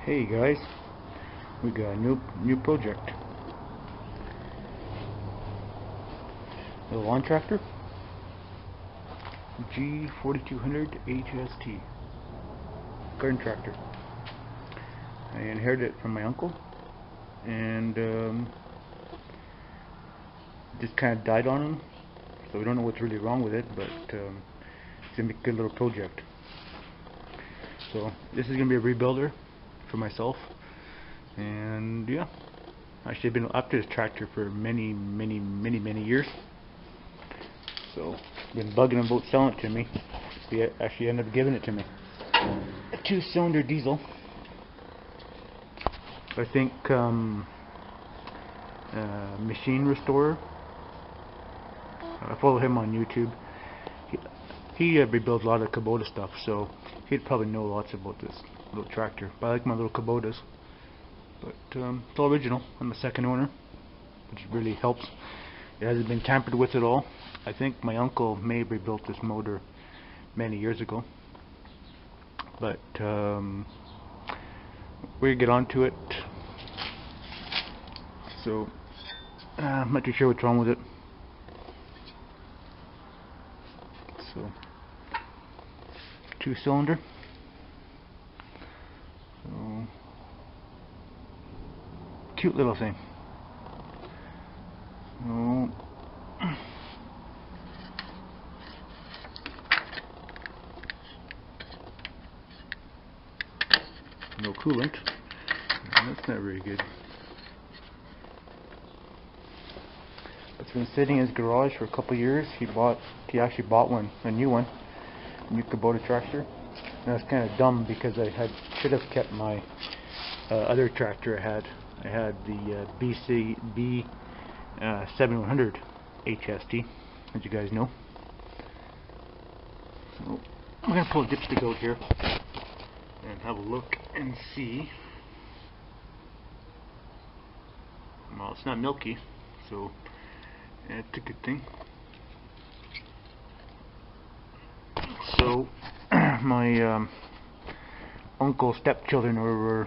Hey guys, we got a new project. The lawn tractor, G4200 HST, garden tractor. I inherited it from my uncle, and just kind of died on him. So we don't know what's really wrong with it, but it's gonna be a good little project. So this is gonna be a rebuilder for myself, and yeah, actually I've been up to this tractor for many years. So been bugging him about selling it to me. He actually ended up giving it to me. A 2-cylinder diesel. I think machine restorer. I follow him on YouTube. He rebuilds a lot of Kubota stuff, so he'd probably know lots about this little tractor. But I like my little Kubotas. But it's all original. I'm a second owner, which really helps. It hasn't been tampered with at all. I think my uncle may have rebuilt this motor many years ago. But we're gonna get onto it. So I'm not too sure what's wrong with it. So 2-cylinder. So cute little thing. So no coolant. That's not very good. It's been sitting in his garage for a couple of years. He actually bought one, a new new Kubota tractor. And that's kind of dumb because I should have kept my other tractor I had. I had the B7100 HST, as you guys know. So I'm gonna pull a dipstick out here and have a look and see. Well, it's not milky, so yeah, it's a good thing. So my uncle's stepchildren were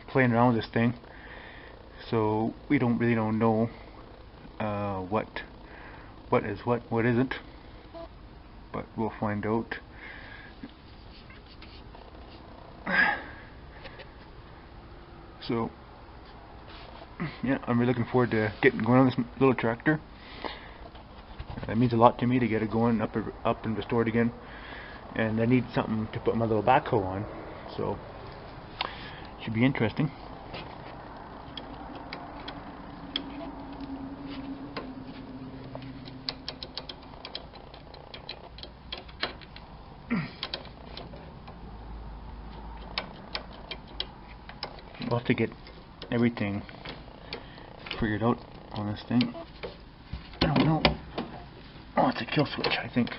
playing around with this thing, so we don't know what is what isn't, but we'll find out. So yeah, I'm really looking forward to getting going on this little tractor. That means a lot to me to get it going up and restored again. And I need something to put my little backhoe on, so it should be interesting. We'll have to get everything figured out on this thing. I don't know. Oh, it's a kill switch, I think.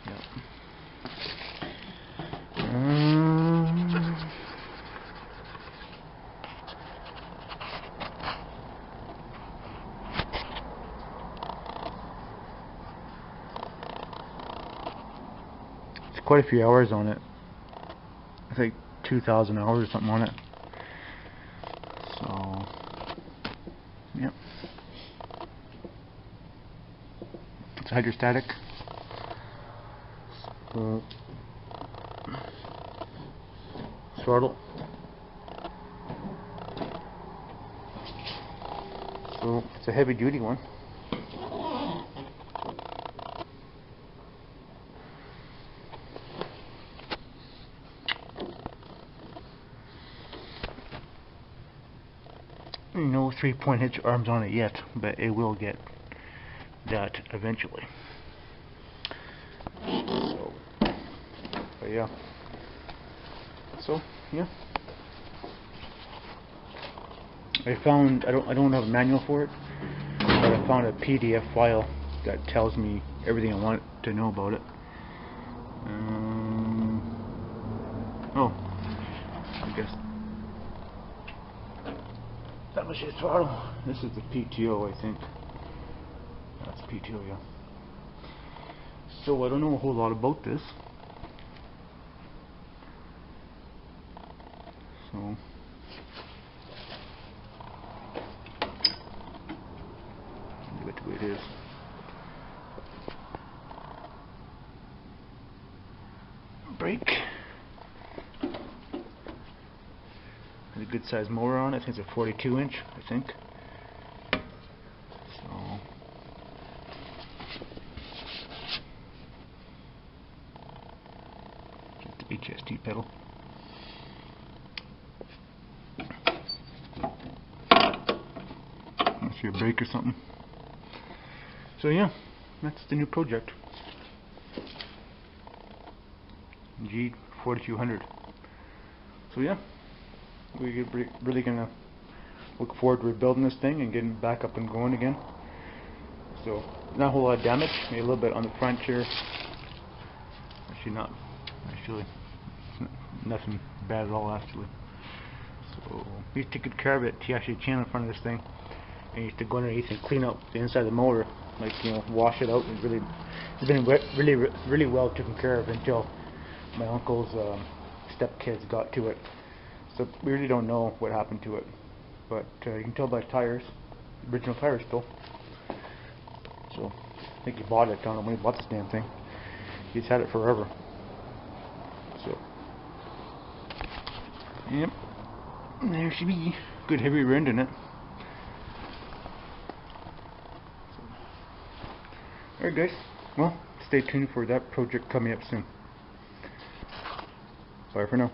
Yep. It's quite a few hours on it. I think 2,000 hours or something on it. So, yep. It's hydrostatic. Throttle. So it's a heavy duty one. No 3-point hitch arms on it yet, but it will get that eventually. So, but yeah. So yeah. I found I don't have a manual for it, but I found a PDF file that tells me everything I want to know about it. Oh, I guess that was his throttle. This is the PTO, I think. That's PTO, yeah. So I don't know a whole lot about this. brake. Has a good sized motor on it. I think it's a 42 inch, I think. So just the HST pedal. Must be a brake or something. So yeah, that's the new project. G4200. So yeah, we're really gonna look forward to rebuilding this thing and getting it back up and going again. So not a whole lot of damage, maybe a little bit on the front here. Actually nothing bad at all actually. So we used to take good care of it. He actually chain in front of this thing, and he used to go underneath and clean up the inside of the motor, like, you know, wash it out. And it's been really well taken care of until my uncle's stepkids got to it. So we really don't know what happened to it, but you can tell by the tires, the original tires still. So I think he bought it. I don't know when he bought this damn thing. He's had it forever. So yep, and there should be good heavy rear end in it. Alright guys, well, stay tuned for that project coming up soon. Bye for now.